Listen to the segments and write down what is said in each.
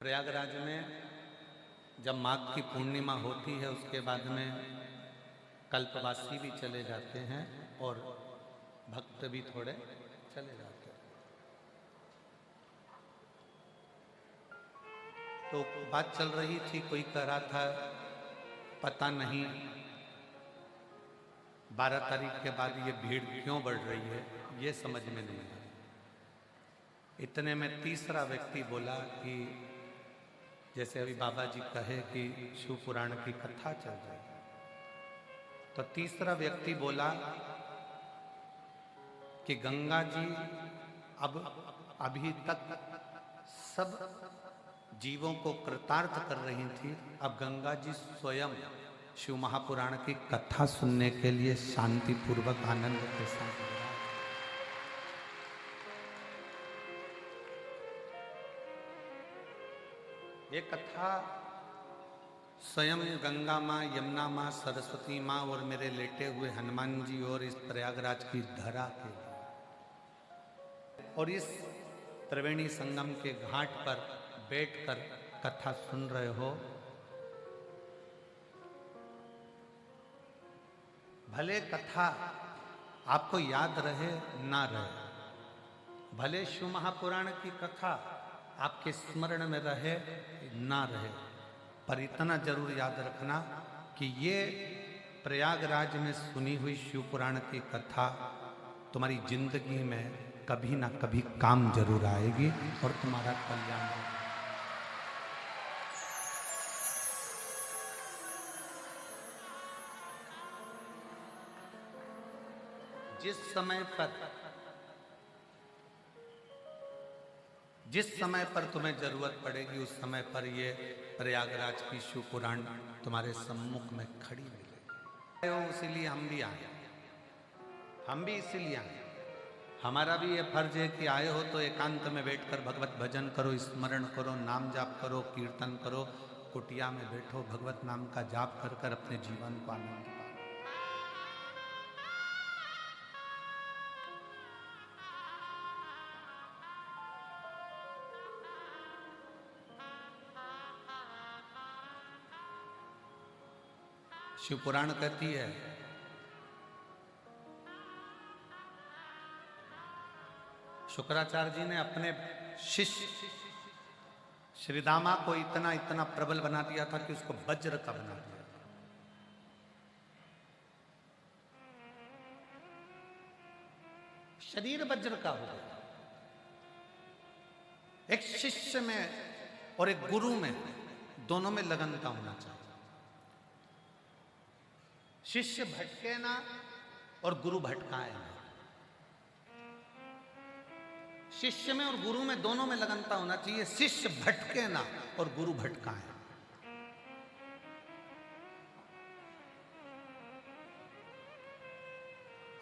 प्रयागराज में जब माघ की पूर्णिमा होती है उसके बाद में कल्पवासी भी चले जाते हैं और भक्त भी थोड़े चले जाते हैं। तो बात चल रही थी, कोई कह रहा था पता नहीं 12 तारीख के बाद ये भीड़ क्यों बढ़ रही है, ये समझ में नहीं आया। इतने में तीसरा व्यक्ति बोला कि जैसे अभी बाबा जी कहे कि शिव पुराण की कथा चल रही है, तो तीसरा व्यक्ति बोला कि गंगा जी अब अभी तक सब जीवों को कृतार्थ कर रही थी, अब गंगा जी स्वयं शिव महापुराण की कथा सुनने के लिए शांति पूर्वक आनंद के साथ। ये कथा स्वयं गंगा माँ, यमुना माँ, सरस्वती माँ और मेरे लेटे हुए हनुमान जी और इस प्रयागराज की धरा के लिए और इस त्रिवेणी संगम के घाट पर बैठकर कथा सुन रहे हो। भले कथा आपको याद रहे ना रहे, भले शिव महापुराण की कथा आपके स्मरण में रहे ना रहे, पर इतना जरूर याद रखना कि ये प्रयागराज में सुनी हुई शिव पुराण की कथा तुम्हारी जिंदगी में कभी ना कभी काम जरूर आएगी और तुम्हारा कल्याण होगा। जिस समय पर तुम्हें जरूरत पड़ेगी उस समय पर ये प्रयागराज की शिव पुराण तुम्हारे सम्मुख में खड़ी मिलेगी। इसीलिए हम भी आए, हम भी इसीलिए आए। हमारा भी ये फर्ज है कि आए हो तो एकांत में बैठकर भगवत भजन करो, स्मरण करो, नाम जाप करो, कीर्तन करो, कुटिया में बैठो, भगवत नाम का जाप कर कर अपने जीवन को आनंद पाओ। शिव पुराण कहती है शुक्राचार्य जी ने अपने शिष्य श्रीदामा को इतना इतना प्रबल बना दिया था कि उसको वज्र का बना दिया। शरीर वज्र का हो गया। एक शिष्य में और एक गुरु में दोनों में लगन का होना चाहिए। शिष्य भटके ना और गुरु भटकाए ना। शिष्य में और गुरु में दोनों में लगनता होना चाहिए। शिष्य भटके ना और गुरु भटकाए।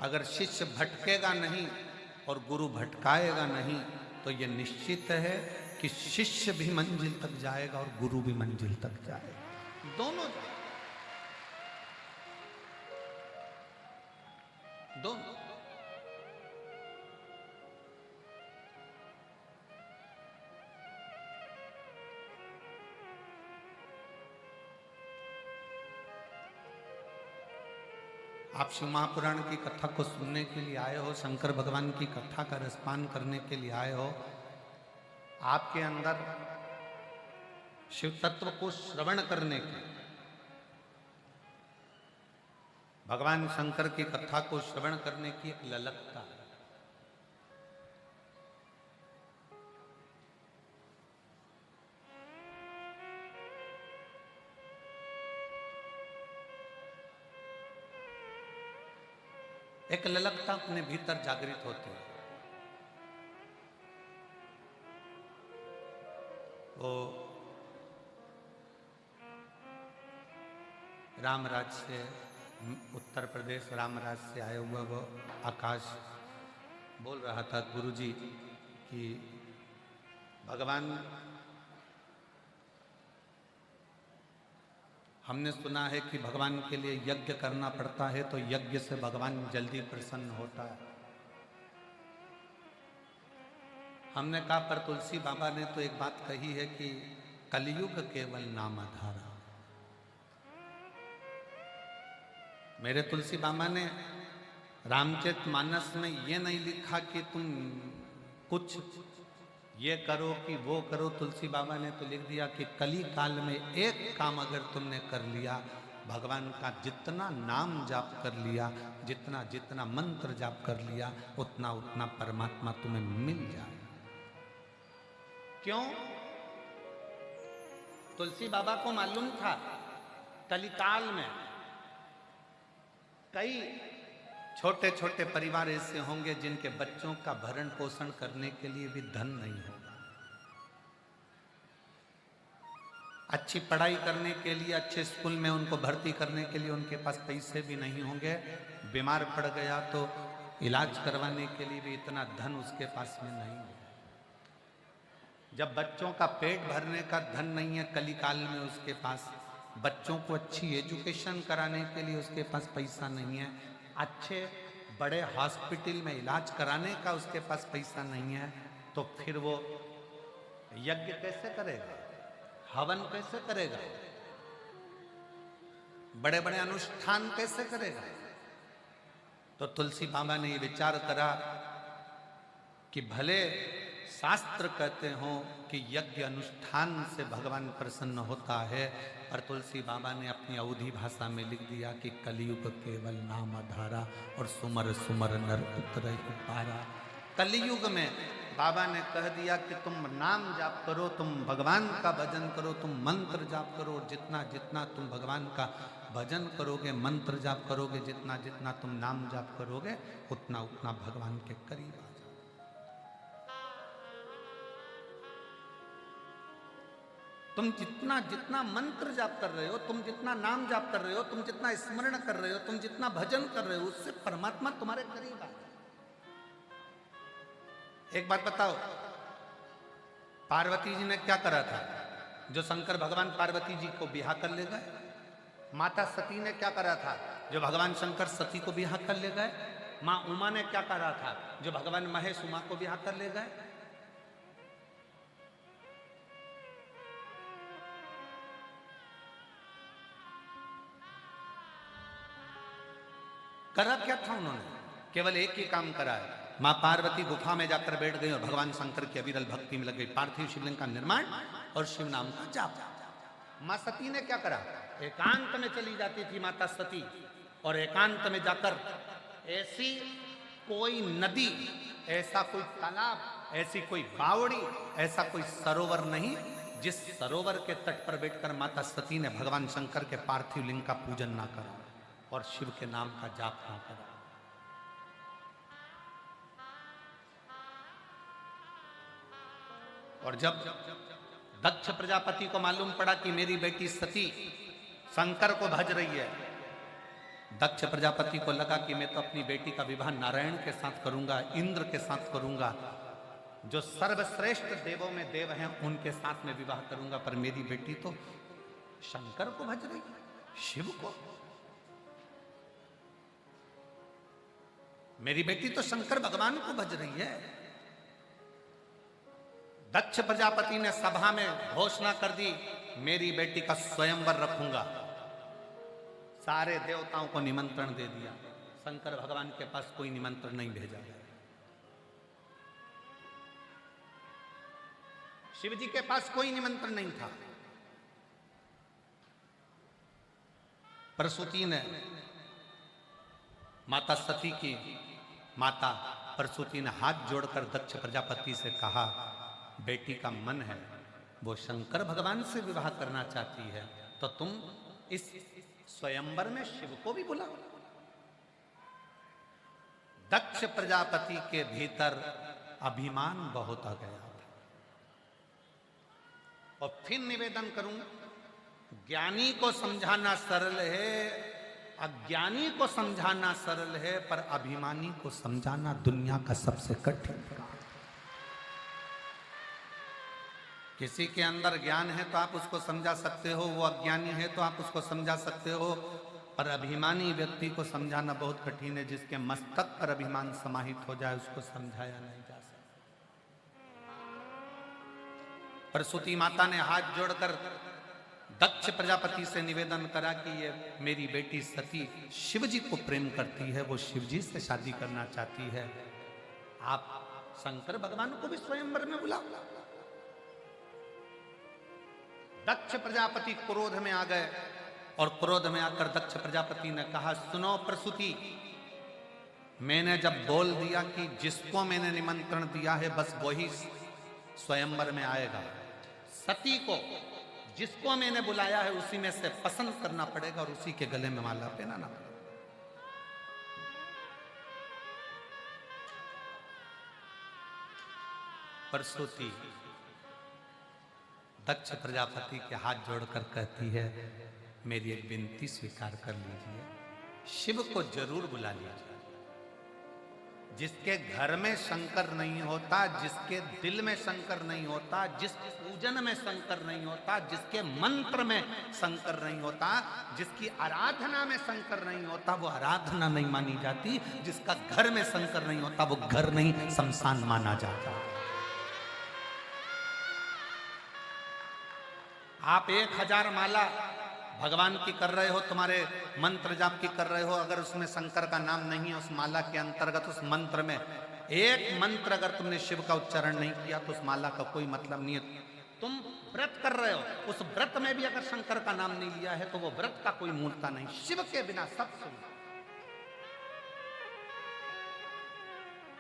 अगर शिष्य भटकेगा नहीं और गुरु भटकाएगा नहीं तो यह निश्चित है कि शिष्य भी मंजिल तक जाएगा और गुरु भी मंजिल तक जाएगा, दोनों जाएगा। दोनों आप शिव महापुराण की कथा को सुनने के लिए आए हो, शंकर भगवान की कथा का रसपान करने के लिए आए हो। आपके अंदर शिव तत्व को श्रवण करने की, भगवान शंकर की कथा को श्रवण करने की एक ललकता है। एक ललकता अपने भीतर जागृत होती है। वो रामराज से, उत्तर प्रदेश रामराज से आया हुआ वो आकाश बोल रहा था गुरुजी कि भगवान, हमने सुना है कि भगवान के लिए यज्ञ करना पड़ता है तो यज्ञ से भगवान जल्दी प्रसन्न होता है। हमने कहा पर तुलसी बाबा ने तो एक बात कही है कि कलयुग केवल नाम आधारा। मेरे तुलसी बाबा ने रामचरितमानस में ये नहीं लिखा कि तुम कुछ ये करो कि वो करो। तुलसी बाबा ने तो लिख दिया कि कली काल में एक काम अगर तुमने कर लिया, भगवान का जितना नाम जाप कर लिया, जितना जितना मंत्र जाप कर लिया, उतना उतना परमात्मा तुम्हें मिल जाए। क्यों? तुलसी बाबा को मालूम था कलिकाल में कई छोटे छोटे परिवार ऐसे होंगे जिनके बच्चों का भरण पोषण करने के लिए भी धन नहीं होगा, अच्छी पढ़ाई करने के लिए अच्छे स्कूल में उनको भर्ती करने के लिए उनके पास पैसे भी नहीं होंगे, बीमार पड़ गया तो इलाज करवाने के लिए भी इतना धन उसके पास में नहीं है। जब बच्चों का पेट भरने का धन नहीं है कलिकाल में उसके पास, बच्चों को अच्छी एजुकेशन कराने के लिए उसके पास पैसा नहीं है, अच्छे बड़े हॉस्पिटल में इलाज कराने का उसके पास पैसा नहीं है, तो फिर वो यज्ञ कैसे करेगा, हवन कैसे करेगा, बड़े बड़े अनुष्ठान कैसे करेगा? तो तुलसी बाबा ने ये विचार करा कि भले शास्त्र कहते हो कि यज्ञ अनुष्ठान से भगवान प्रसन्न होता है, पर तुलसी बाबा ने अपनी अवधी भाषा में लिख दिया कि कलयुग केवल नाम आधारा और सुमर सुमर नर उतरहि पारा। कलयुग में बाबा ने कह दिया कि तुम नाम जाप करो, तुम भगवान का भजन करो, तुम मंत्र जाप करो, और जितना जितना तुम भगवान का भजन करोगे, मंत्र जाप करोगे, जितना जितना तुम नाम जाप करोगे, उतना उतना भगवान के करीब आ जाओगे। तुम जितना जितना मंत्र जाप कर रहे हो, तुम जितना नाम जाप कर रहे हो, तुम जितना स्मरण कर रहे हो, तुम जितना भजन कर रहे हो, उससे परमात्मा तुम्हारे करीब आ। एक बात बताओ, पार्वती जी ने क्या करा था जो शंकर भगवान पार्वती जी को बिहा कर ले गए? माता सती ने क्या करा था जो भगवान शंकर सती को बिहा कर ले गए? माँ उमा ने क्या करा था जो भगवान महेश उमा को बिहा कर ले गए? करा क्या था उन्होंने? केवल एक ही काम करा है। माँ पार्वती गुफा में जाकर बैठ गई और भगवान शंकर की अविरल भक्ति में लग गई, पार्थिव शिवलिंग का निर्माण और शिव नाम का जाप। माँ सती ने क्या करा? एकांत में चली जाती थी माता सती, और एकांत में जाकर ऐसी कोई नदी, ऐसा कोई तालाब, ऐसी कोई बावड़ी, ऐसा कोई सरोवर नहीं जिस सरोवर के तट पर बैठकर माता सती ने भगवान शंकर के पार्थिव लिंग का पूजन ना करा और शिव के नाम का जाप ना करा। और जब दक्ष प्रजापति को मालूम पड़ा कि मेरी बेटी सती शंकर को भज रही है, दक्ष प्रजापति को लगा कि मैं तो अपनी बेटी का विवाह नारायण के साथ करूंगा, इंद्र के साथ करूंगा, जो सर्वश्रेष्ठ देवों में देव हैं उनके साथ में विवाह करूंगा, पर मेरी बेटी तो शंकर को भज रही है, शिव को। मेरी बेटी तो शंकर भगवान को भज रही है। दक्ष प्रजापति ने सभा में घोषणा कर दी, मेरी बेटी का स्वयंवर रखूंगा। सारे देवताओं को निमंत्रण दे दिया, शंकर भगवान के पास कोई निमंत्रण नहीं भेजा गया। शिव जी के पास कोई निमंत्रण नहीं था। प्रसूति ने, माता सती की माता प्रसूति ने हाथ जोड़कर दक्ष प्रजापति से कहा, बेटी का मन है वो शंकर भगवान से विवाह करना चाहती है, तो तुम इस स्वयंवर में शिव को भी बुलाओ। दक्ष प्रजापति के भीतर अभिमान बहुत आ गया था। और फिर निवेदन करूंगा, ज्ञानी को समझाना सरल है, अज्ञानी को समझाना सरल है, पर अभिमानी को समझाना दुनिया का सबसे कठिन काम। किसी के अंदर ज्ञान है तो आप उसको समझा सकते हो, वो अज्ञानी है तो आप उसको समझा सकते हो, पर अभिमानी व्यक्ति को समझाना बहुत कठिन है। जिसके मस्तक पर अभिमान समाहित हो जाए उसको समझाया नहीं जा सकता। प्रसूति माता ने हाथ जोड़कर दक्ष प्रजापति से निवेदन करा कि ये मेरी बेटी सती शिव जी को प्रेम करती है, वो शिव जी से शादी करना चाहती है, आप शंकर भगवान को भी स्वयंवर में बुलाओ। दक्ष प्रजापति क्रोध में आ गए और क्रोध में आकर दक्ष प्रजापति ने कहा, सुनो प्रसूति, मैंने जब बोल दिया कि जिसको मैंने निमंत्रण दिया है बस वही स्वयंवर में आएगा, सती को जिसको मैंने बुलाया है उसी में से पसंद करना पड़ेगा और उसी के गले में माला पहनाना पड़ेगा। प्रसूति दक्ष प्रजापति के हाथ जोड़कर कहती है, मेरी एक विनती स्वीकार कर लीजिए, शिव को जरूर बुला लीजिए। जिसके घर में शंकर नहीं होता, जिसके दिल में शंकर नहीं होता, जिस पूजन में शंकर नहीं होता, जिसके मंत्र में शंकर नहीं होता, जिसकी आराधना में शंकर नहीं होता, वो आराधना नहीं मानी जाती। जिसका घर में शंकर नहीं होता वो घर नहीं शमशान माना जाता। आप 1000 माला भगवान की कर रहे हो, तुम्हारे मंत्र जाप की कर रहे हो, अगर उसमें शंकर का नाम नहीं है उस माला के अंतर्गत, उस मंत्र में एक मंत्र अगर तुमने शिव का उच्चारण नहीं किया तो उस माला का कोई मतलब नहीं है। तुम व्रत कर रहे हो, उस व्रत में भी अगर शंकर का नाम नहीं लिया है तो वो व्रत का कोई मूलता नहीं। शिव के बिना सब सुन।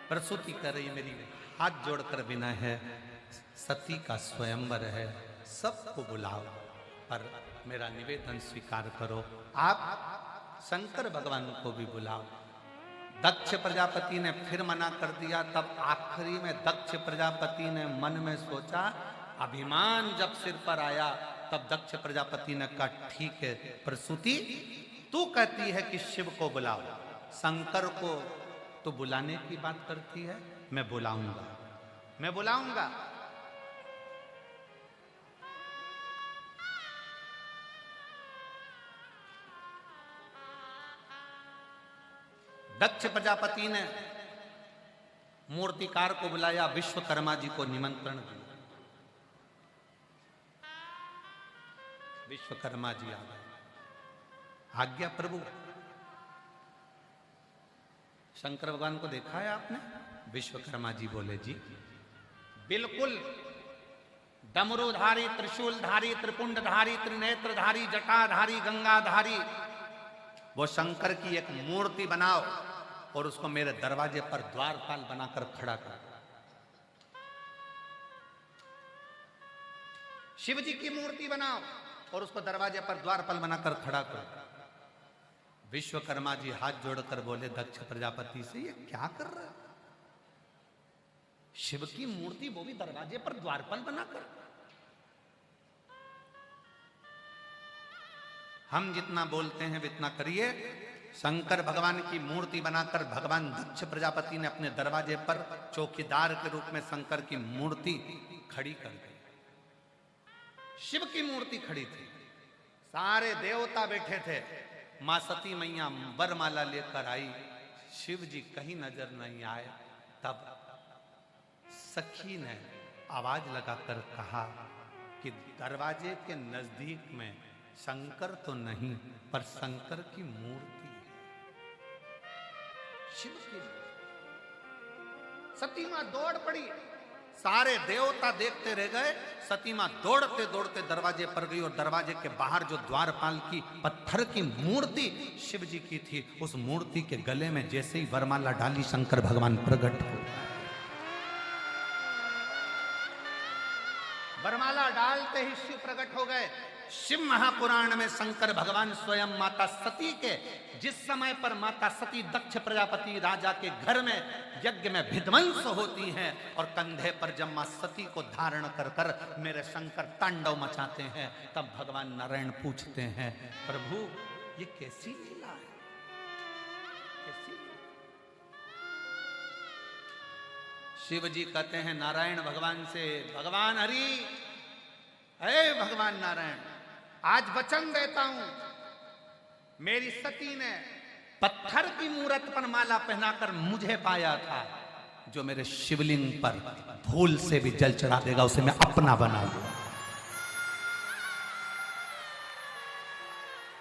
प्रसूति कर रही मेरी हाथ जोड़कर बिना है, सती का स्वयंवर है, सबको बुलाओ, पर मेरा निवेदन स्वीकार करो, आप शंकर भगवान को भी बुलाओ। दक्ष प्रजापति ने फिर मना कर दिया। तब आखिरी में दक्ष प्रजापति ने मन में सोचा, अभिमान जब सिर पर आया तब दक्ष प्रजापति ने कहा, ठीक है प्रसूति, तू कहती है कि शिव को बुलाओ, शंकर को तो बुलाने की बात करती है, मैं बुलाऊंगा, मैं बुलाऊंगा। दक्ष प्रजापति ने मूर्तिकार को बुलाया, विश्वकर्मा जी को निमंत्रण दिया। विश्वकर्मा जी आ गए, आज्ञा प्रभु। शंकर भगवान को देखा है आपने? विश्वकर्मा जी बोले, जी बिल्कुल, डमरूधारी, त्रिशूलधारी, त्रिपुंडधारी, त्रिनेत्रधारी, जटाधारी, गंगाधारी वो शंकर की एक मूर्ति बनाओ और उसको मेरे दरवाजे पर द्वारपाल बनाकर खड़ा कर। शिव जी की मूर्ति बनाओ और उसको दरवाजे पर द्वारपाल बनाकर खड़ा करो। विश्वकर्मा जी हाथ जोड़कर बोले दक्ष प्रजापति से, ये क्या कर रहा है? शिव की मूर्ति, वो भी दरवाजे पर द्वारपाल बनाकर। हम जितना बोलते हैं इतना करिए। शंकर भगवान की मूर्ति बनाकर भगवान दक्ष प्रजापति ने अपने दरवाजे पर चौकीदार के रूप में शंकर की मूर्ति खड़ी कर दी। शिव की मूर्ति खड़ी थी, सारे देवता बैठे थे। मां सती मैया वरमाला लेकर आई, शिव जी कहीं नजर नहीं आए। तब सखी ने आवाज लगाकर कहा कि दरवाजे के नजदीक में शंकर तो नहीं पर शंकर की मूर्ति है, शिव की। सती मां दौड़ पड़ी, सारे देवता देखते रह गए। सती मां दौड़ते दौड़ते दरवाजे पर गई और दरवाजे के बाहर जो द्वारपाल की पत्थर की मूर्ति शिव जी की थी, उस मूर्ति के गले में जैसे ही वरमाला डाली, शंकर भगवान प्रकट हो। वरमाला डालते ही शिव प्रकट हो गए। शिव महापुराण में शंकर भगवान स्वयं माता सती के, जिस समय पर माता सती दक्ष प्रजापति राजा के घर में यज्ञ में विध्वंस होती हैं और कंधे पर जब मां सती को धारण कर कर मेरे शंकर तांडव मचाते हैं, तब भगवान नारायण पूछते हैं, प्रभु ये कैसी लीला है, कैसी? शिव जी कहते हैं नारायण भगवान से, भगवान हरि, हे भगवान नारायण, आज वचन देता हूं, मेरी सती ने पत्थर की मूरत पर माला पहनाकर मुझे पाया था, जो मेरे शिवलिंग पर भूल से भी जल चढ़ा देगा उसे मैं अपना बना लूंगा।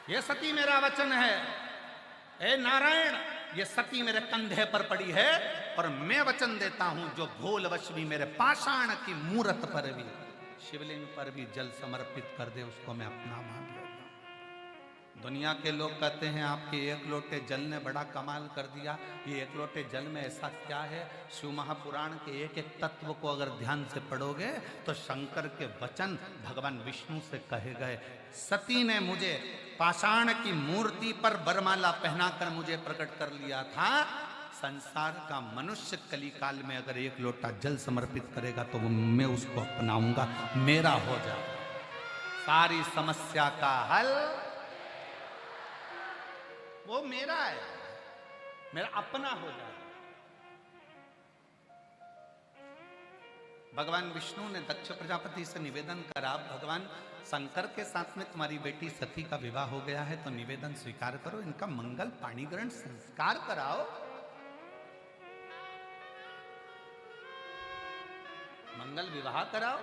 ये सती मेरा वचन है, हे नारायण, ये सती मेरे कंधे पर पड़ी है और मैं वचन देता हूं जो भूलवश भी मेरे पाषाण की मूरत पर भी, शिवलिंग पर भी जल समर्पित कर दे उसको मैं अपना मान लूंगा। दुनिया के लोग कहते हैं आपके एक लोटे जल ने बड़ा कमाल कर दिया। ये एक लोटे जल में ऐसा क्या है? शिव महापुराण के एक एक तत्व को अगर ध्यान से पढ़ोगे तो शंकर के वचन भगवान विष्णु से कहे गए। सती ने मुझे पाषाण की मूर्ति पर बरमाला पहनाकर मुझे प्रकट कर लिया था। संसार का मनुष्य कलिकाल में अगर एक लोटा जल समर्पित करेगा तो मैं उसको अपनाऊंगा, मेरा हो जाएगा। सारी समस्या का हल वो मेरा है, मेरा अपना हो जाए। भगवान विष्णु ने दक्ष प्रजापति से निवेदन करा, भगवान शंकर के साथ में तुम्हारी बेटी सती का विवाह हो गया है तो निवेदन स्वीकार करो, इनका मंगल पाणिग्रहण संस्कार कराओ। मंगल विवाह कराओ।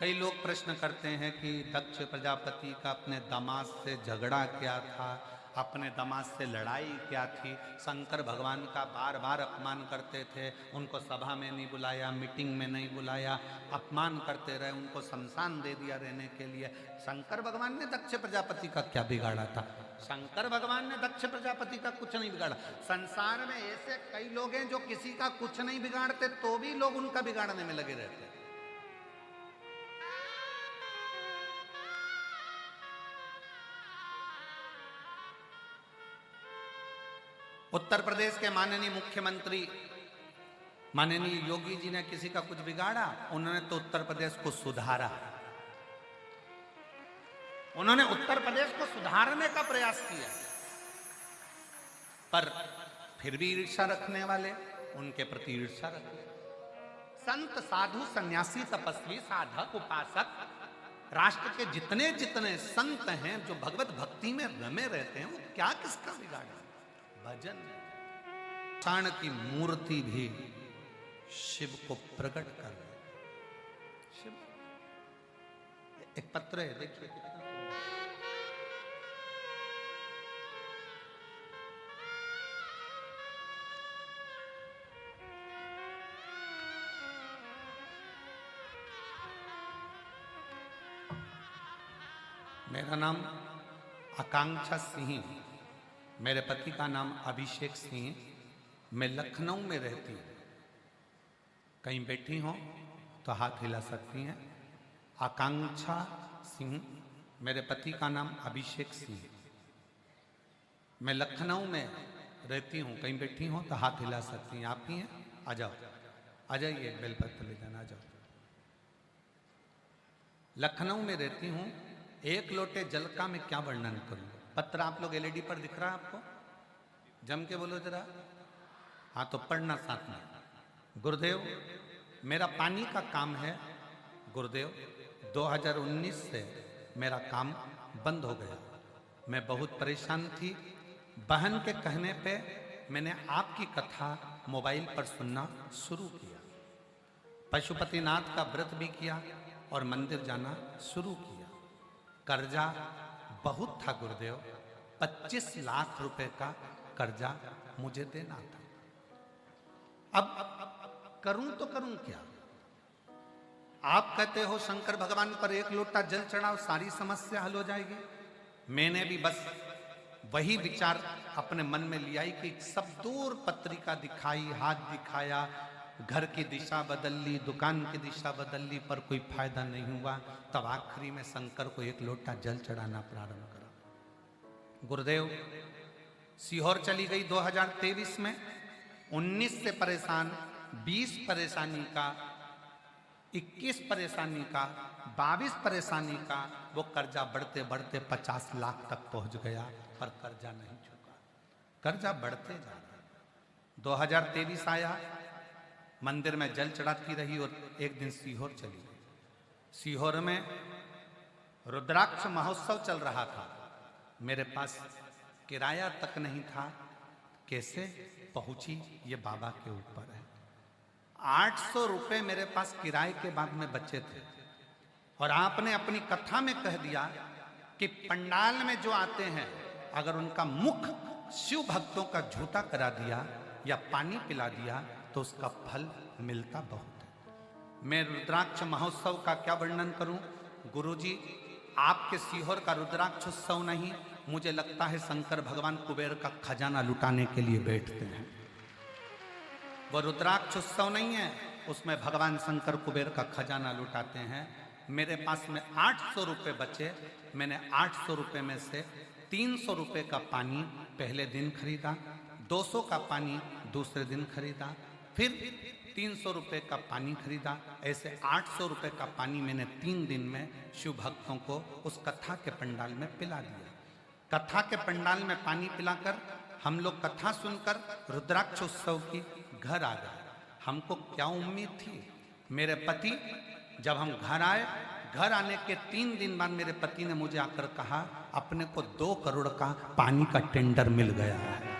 कई लोग प्रश्न करते हैं कि दक्ष प्रजापति का अपने दामाद से झगड़ा क्या था, अपने दामाद से लड़ाई क्या थी। शंकर भगवान का बार बार अपमान करते थे, उनको सभा में नहीं बुलाया, मीटिंग में नहीं बुलाया, अपमान करते रहे, उनको शमशान दे दिया रहने के लिए। शंकर भगवान ने दक्ष प्रजापति का क्या बिगाड़ा था? शंकर भगवान ने दक्ष प्रजापति का कुछ नहीं बिगाड़ा। संसार में ऐसे कई लोग हैं जो किसी का कुछ नहीं बिगाड़ते तो भी लोग उनका बिगाड़ने में लगे रहते हैं। उत्तर प्रदेश के माननीय मुख्यमंत्री माननीय योगी जी ने किसी का कुछ बिगाड़ा? उन्होंने तो उत्तर प्रदेश को सुधारा। उन्होंने उत्तर प्रदेश को सुधारने का प्रयास किया, पर फिर भी ईर्ष्या रखने वाले उनके प्रति ईर्ष्या रखते। संत साधु सन्यासी तपस्वी साधक उपासक राष्ट्र के जितने जितने संत हैं जो भगवत भक्ति में रमे रहते हैं वो क्या किसका बिगाड़ा? भजन। पाषाण की मूर्ति भी शिव को प्रकट कर शिव। एक पत्र है, देखिए कितना मेरा नाम आकांक्षा सिंह, मेरे पति का नाम अभिषेक सिंह, मैं लखनऊ में रहती हूँ। कहीं बैठी हो तो हाथ हिला सकती हैं। आकांक्षा सिंह, मेरे पति का नाम अभिषेक सिंह, मैं लखनऊ में रहती हूँ। कहीं बैठी हो तो हाथ हिला सकती हैं। आप ही हैं? आ जाओ, आ जाइए, बेलपत्र ले जाना, आ जाओ। लखनऊ में रहती हूँ। एक लोटे जल का मैं क्या वर्णन करूँ? पत्र आप लोग एलईडी पर दिख रहा है आपको? जम के बोलो जरा। हाँ तो पढ़ना साथ में। गुरुदेव, मेरा पानी का काम है। गुरुदेव, 2019 से मेरा काम बंद हो गया। मैं बहुत परेशान थी। बहन के कहने पे मैंने आपकी कथा मोबाइल पर सुनना शुरू किया। पशुपतिनाथ का व्रत भी किया और मंदिर जाना शुरू किया। कर्जा बहुत था गुरुदेव, 25 लाख रुपए का कर्जा मुझे देना था। अब करूं तो करूं क्या? आप कहते हो शंकर भगवान पर एक लोटा जल चढ़ाओ, सारी समस्या हल हो जाएगी। मैंने भी बस वही विचार अपने मन में लिया ही कि सब दूर पत्रिका दिखाई, हाथ दिखाया, घर की दिशा बदल ली, दुकान की दिशा बदल ली, पर कोई फायदा नहीं हुआ। तब आखिरी में शंकर को एक लोटा जल चढ़ाना प्रारंभ करा। गुरुदेव, सीहोर चली गई 2023 में। 19 से परेशान, 20 परेशानी का, 21 परेशानी का, 22 परेशानी का, वो कर्जा बढ़ते बढ़ते 50 लाख तक पहुंच गया, पर कर्जा नहीं चुका। कर्जा बढ़ते जा रहा। 2023 आया, मंदिर में जल चढ़ाती रही और एक दिन सीहोर चली गई। सीहोर में रुद्राक्ष महोत्सव चल रहा था। मेरे पास किराया तक नहीं था, कैसे पहुंची ये बाबा के ऊपर है। 800 रुपए मेरे पास किराए के बाद में बचे थे, और आपने अपनी कथा में कह दिया कि पंडाल में जो आते हैं अगर उनका मुख शिव भक्तों का झूठा करा दिया या पानी पिला दिया तो उसका फल मिलता बहुत है। मैं रुद्राक्ष महोत्सव का क्या वर्णन करूं गुरुजी, आपके सीहोर का रुद्राक्ष उत्सव नहीं, मुझे लगता है शंकर भगवान कुबेर का खजाना लुटाने के लिए बैठते हैं। वो रुद्राक्ष उत्सव नहीं है, उसमें भगवान शंकर कुबेर का खजाना लुटाते हैं। मेरे पास में 800 रुपये बचे, मैंने 800 रुपये में से 300 रुपये का पानी पहले दिन खरीदा, 200 का पानी दूसरे दिन खरीदा, फिर 300 रुपये का पानी खरीदा। ऐसे 800 रुपये का पानी मैंने 3 दिन में शिव भक्तों को उस कथा के पंडाल में पिला दिया। कथा के पंडाल में पानी पिलाकर हम लोग कथा सुनकर रुद्राक्ष उत्सव की घर आ गए। हमको क्या उम्मीद थी, मेरे पति जब हम घर आए, घर आने के 3 दिन बाद मेरे पति ने मुझे आकर कहा अपने को 2 करोड़ का पानी का टेंडर मिल गया है।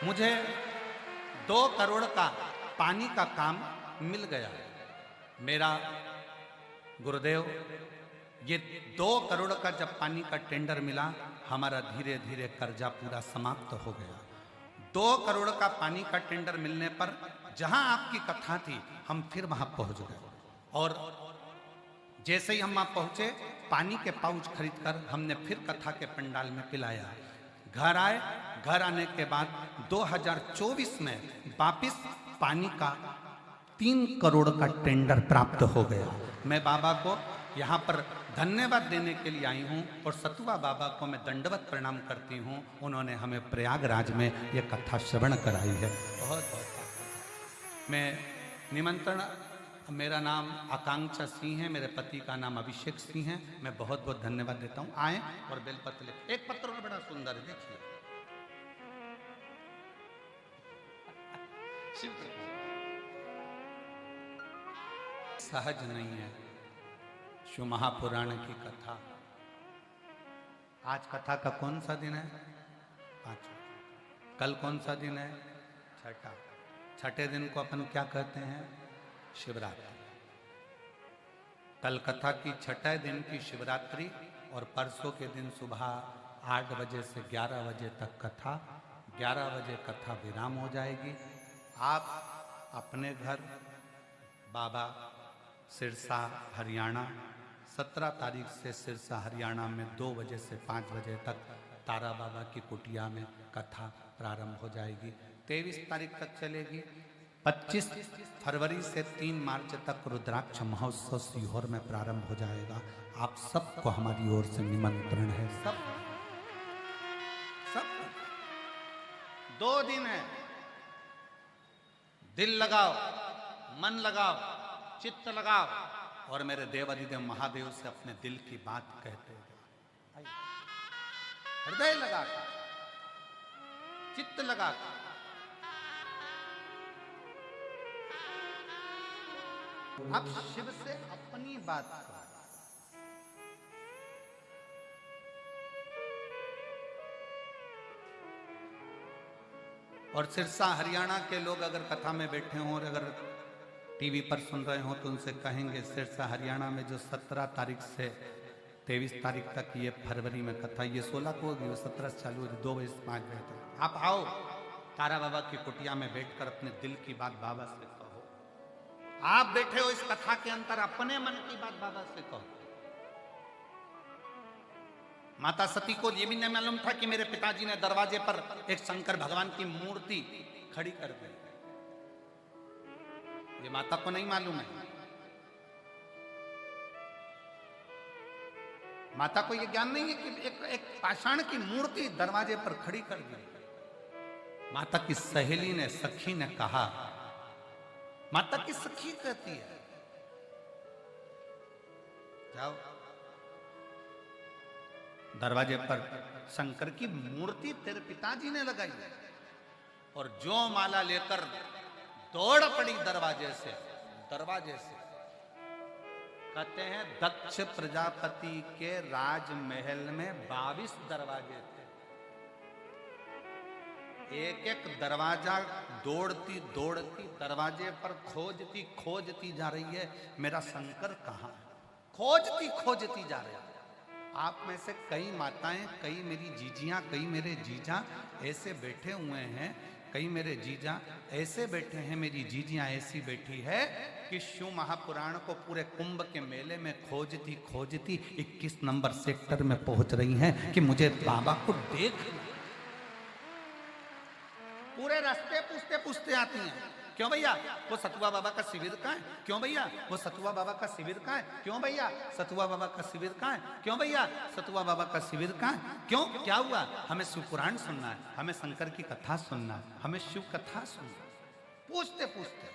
मुझे 2 करोड़ का पानी का काम मिल गया। मेरा गुरुदेव, ये 2 करोड़ का जब पानी का टेंडर मिला, हमारा धीरे धीरे कर्जा पूरा समाप्त हो गया। 2 करोड़ का पानी का टेंडर मिलने पर जहां आपकी कथा थी हम फिर वहां पहुंच गए, और जैसे ही हम वहां पहुंचे पानी के पाउच खरीदकर हमने फिर कथा के पंडाल में पिलाया। घर आए, घर आने के बाद 2024 में वापिस पानी का 3 करोड़ का टेंडर प्राप्त हो गया। मैं बाबा को यहाँ पर धन्यवाद देने के लिए आई हूँ, और सतुआ बाबा को मैं दंडवत प्रणाम करती हूँ। उन्होंने हमें प्रयागराज में ये कथा श्रवण कराई है। बहुत बहुत मैं निमंत्रण, मेरा नाम आकांक्षा सिंह है, मेरे पति का नाम अभिषेक सिंह है। मैं बहुत बहुत धन्यवाद देता हूँ। आए और बेलपत्र ले। एक पत्र और बड़ा सुंदर है, देखिए। सहज नहीं है शिव महापुराण की कथा। आज कथा का कौन सा दिन है? 5वां। कल कौन सा दिन है? 6ठा। 6ठे दिन को अपन क्या कहते हैं? शिवरात्रि। कल कथा की 6ठे दिन की शिवरात्रि, और परसों के दिन सुबह 8 बजे से 11 बजे तक कथा। 11 बजे कथा विराम हो जाएगी। आप अपने घर बाबा सिरसा हरियाणा, 17 तारीख से सिरसा हरियाणा में 2 बजे से 5 बजे तक तारा बाबा की कुटिया में कथा प्रारंभ हो जाएगी। 23 तारीख तक चलेगी। 25 फरवरी से 3 मार्च तक रुद्राक्ष महोत्सव सीहोर में प्रारंभ हो जाएगा। आप सबको हमारी ओर से निमंत्रण है। सब 2 दिन है। दिल लगाओ, मन लगाओ, चित्त लगाओ, और मेरे देवाधिदेव महादेव से अपने दिल की बात कहते हैं। हृदय लगाकर, चित्त लगाकर, अब शिव से अपनी बात करो। और सिरसा हरियाणा के लोग अगर कथा में बैठे हों और अगर टीवी पर सुन रहे हो तो उनसे कहेंगे सिरसा हरियाणा में जो 17 तारीख से 23 तारीख तक ये फरवरी में कथा, ये 16 को होगी, 17 से चालू होगी, 2 बजे से 5 बजे तक। आप आओ, तारा बाबा की कुटिया में बैठकर अपने दिल की बात बाबा से कहो। आप बैठे हो इस कथा के अंदर, अपने मन की बात बाबा से कहो। माता सती को ये भी नहीं मालूम था कि मेरे पिताजी ने दरवाजे पर एक शंकर भगवान की मूर्ति खड़ी कर दी। ये माता को नहीं मालूम है। माता को ये ज्ञान नहीं है कि एक पाषाण की मूर्ति दरवाजे पर खड़ी कर दी। माता की सहेली ने, सखी ने कहा, माता की सखी कहती है जाओ दरवाजे पर शंकर की मूर्ति तेरे पिताजी ने लगाई है। और जो माला लेकर दौड़ पड़ी दरवाजे से, कहते हैं दक्ष प्रजापति के राजमहल में 22 दरवाजे थे। एक एक दरवाजा दौड़ती दौड़ती दरवाजे पर खोजती खोजती जा रही है, मेरा शंकर कहाँ है, खोजती खोजती जा रही है। आप में से कई माताएं, कई मेरी जीजियां, कई मेरे जीजा ऐसे बैठे हुए हैं, कई मेरे जीजा ऐसे बैठे हैं, मेरी जीजियां ऐसी बैठी है कि शिव महापुराण को पूरे कुंभ के मेले में खोजती खोजती 21 नंबर सेक्टर में पहुंच रही हैं कि मुझे बाबा को देख। पूरे रास्ते पूछते पूछते आती हैं, क्यों भैया वो सतुआ बाबा का शिविर कहाँ है, क्यों भैया वो सतुआ बाबा का शिविर कहाँ है, क्यों भैया सतुआ बाबा का शिविर कहाँ है, क्यों भैया सतुआ बाबा का शिविर कहाँ है, क्यों क्या हुआ, हमें शिव पुराण सुनना है, हमें शंकर की कथा सुनना है, हमें शिव कथा सुनना है। पूछते पूछते